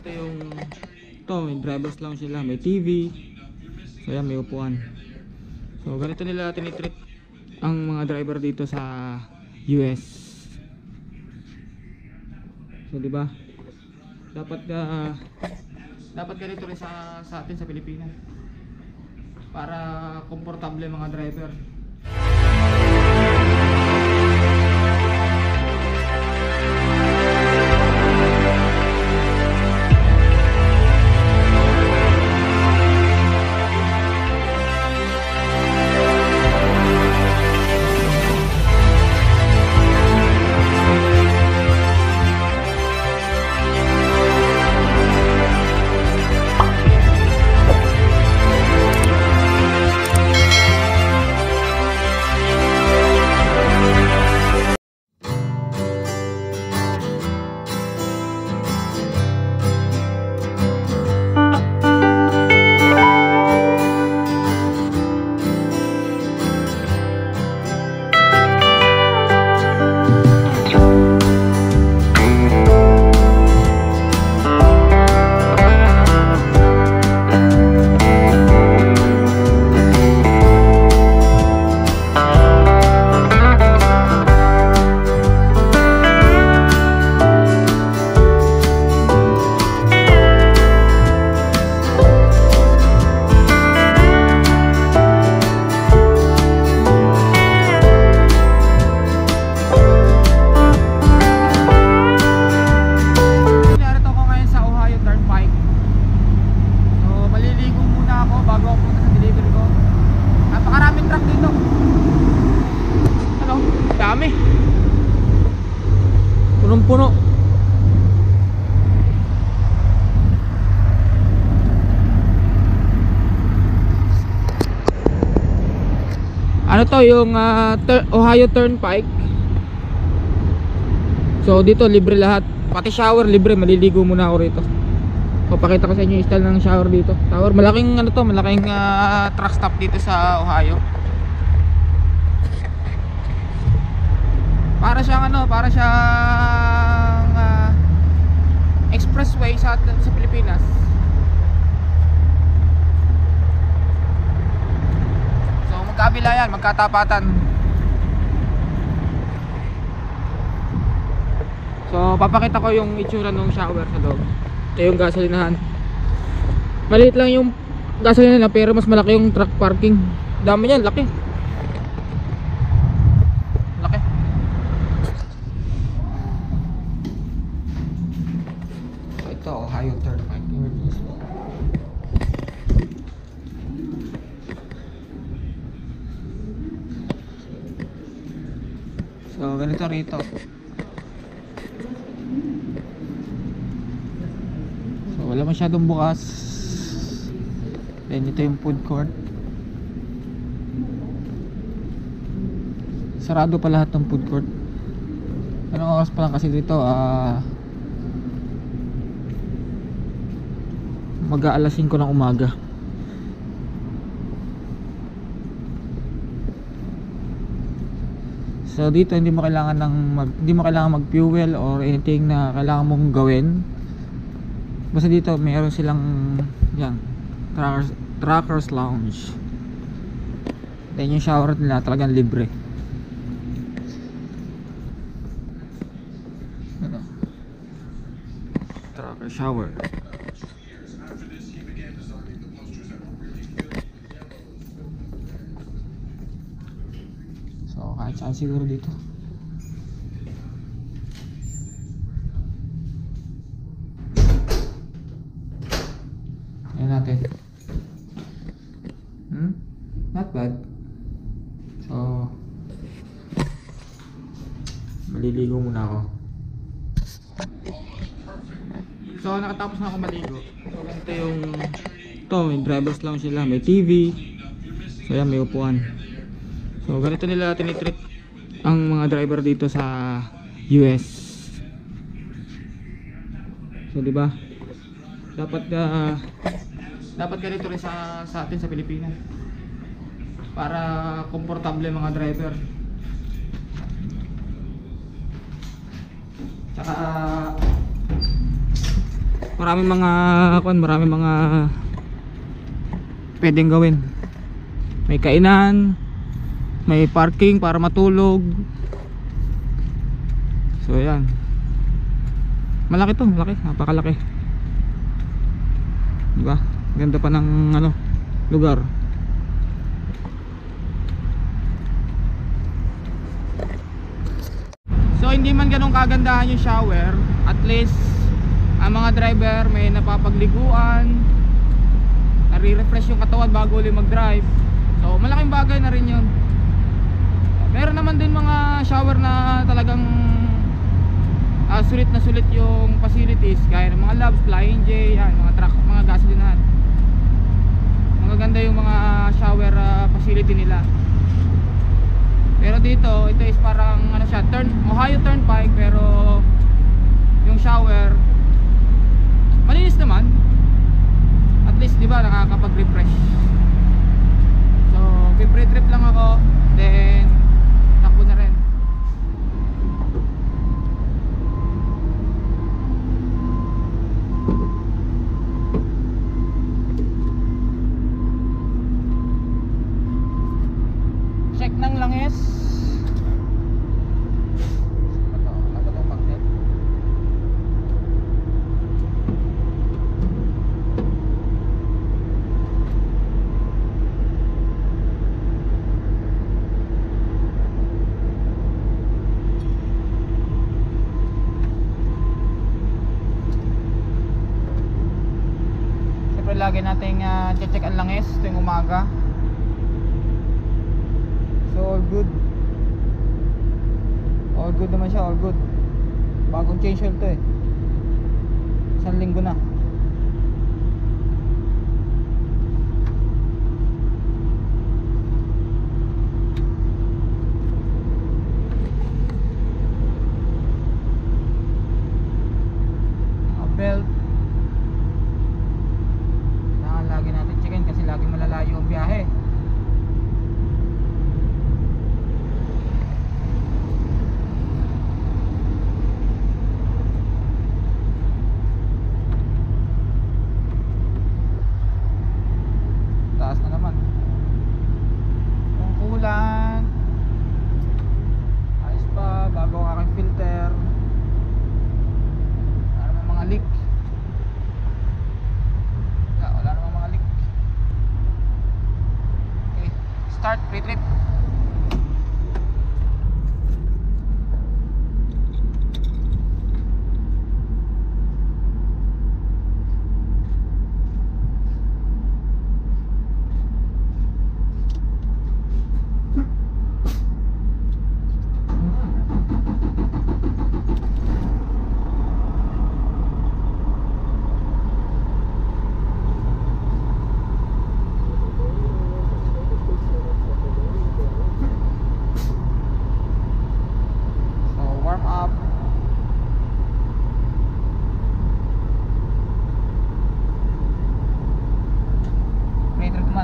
ganito yung may driver's lounge sila, may TV. So yan, may upuan. So ganito nila tinitreat ang mga driver dito sa US. So di ba? Dapat ganito rin sa atin sa Pilipinas. Para komportable mga driver. Punong-puno. Ano to, yung Ohio Turnpike. So dito libre lahat, pati shower libre. Maliligo muna ako rito. Papakita ko sa inyo yung style ng shower dito. Tower, malaking ano to, malaking truck stop dito sa Ohio. Para siyang expressway sa Pilipinas. So magkabila yan, magkatapatan. So papakita ko yung itsura ng shower sa loob. Ito yung gasolinahan. Maliit lang yung gasolinahan pero mas malaki yung truck parking. Dami yan, laki. Ohio Turnpike. So ganito rito. So wala masyadong bukas. Then ito yung food court. Sarado pa lahat ng food court. Anong oras pa lang kasi dito? Mag-aalas 5 ng umaga. So dito hindi mo kailangan mag-fuel or anything na kailangan mong gawin. Basta dito mayroon silang yan, truckers lounge. Then yung shower nila talagang libre. Trucker shower. Kahit saan siguro dito. Ayan natin. Not bad. So maliligo muna ako. So nakatapos na ako maligo. So ganito yung may driver's lounge sila, may TV. So yan, may upuan. So ganito nila tinitreat ang mga driver dito sa US. So di ba? Dapat ganito rin sa atin sa Pilipinas. Para komportable mga driver. Tsaka Maraming mga maraming mga pwedeng gawin. May kainan, may parking para matulog. So ayan. Malaki to, malaki, napakalaki. Diba? Ganda pa ng lugar. So hindi man ganun kagandahan yung shower, at least ang mga driver may napapagliguan, nare-refresh yung katawan bago ulit mag-drive. So malaking bagay na rin yun. Meron naman din mga shower na talagang sulit na sulit yung facilities, gaya ng mga Labs, Flying J, yan, mga truck, mga gasolinahan. Magaganda yung mga shower facility nila. Pero dito, ito is parang siya, Ohio Turnpike, pero yung shower malinis naman. At least 'di ba nakakapag-refresh. So, pre-trip lang ako, then takbo na rin. Check ng langis. Lagi nating check ang langis tuwing umaga. So all good naman siya, all good. Bagong change oil to eh, 1 linggo na. Belt lagi natin checkin kasi lagi malalayo ang biyahe. Taas na naman yung kulan, ayos pa, bago ang aking filter. Wala naman mga leak. Start pre-trip.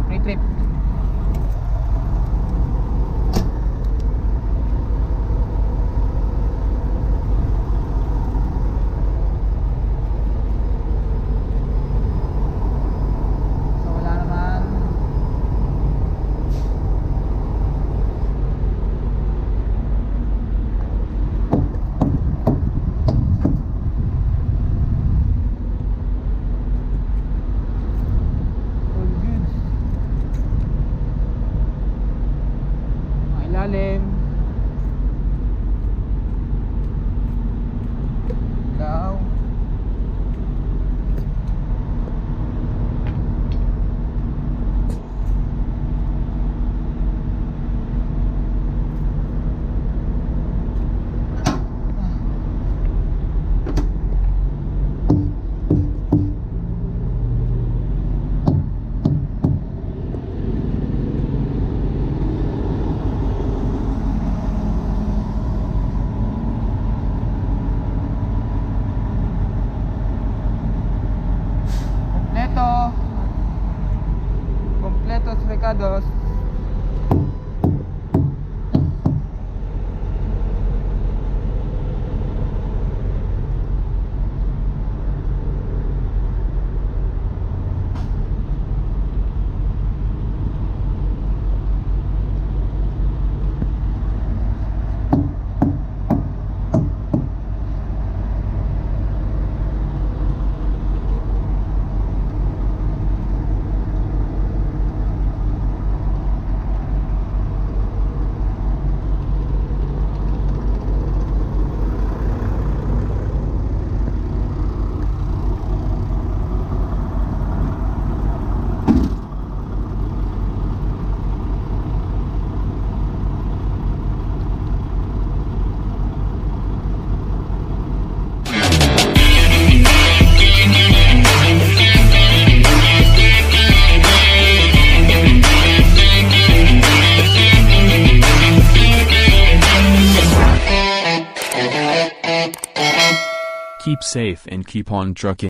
Pre-trip. So wala naman. Ilalim. Ilaw. Completos recados. Keep safe and keep on trucking.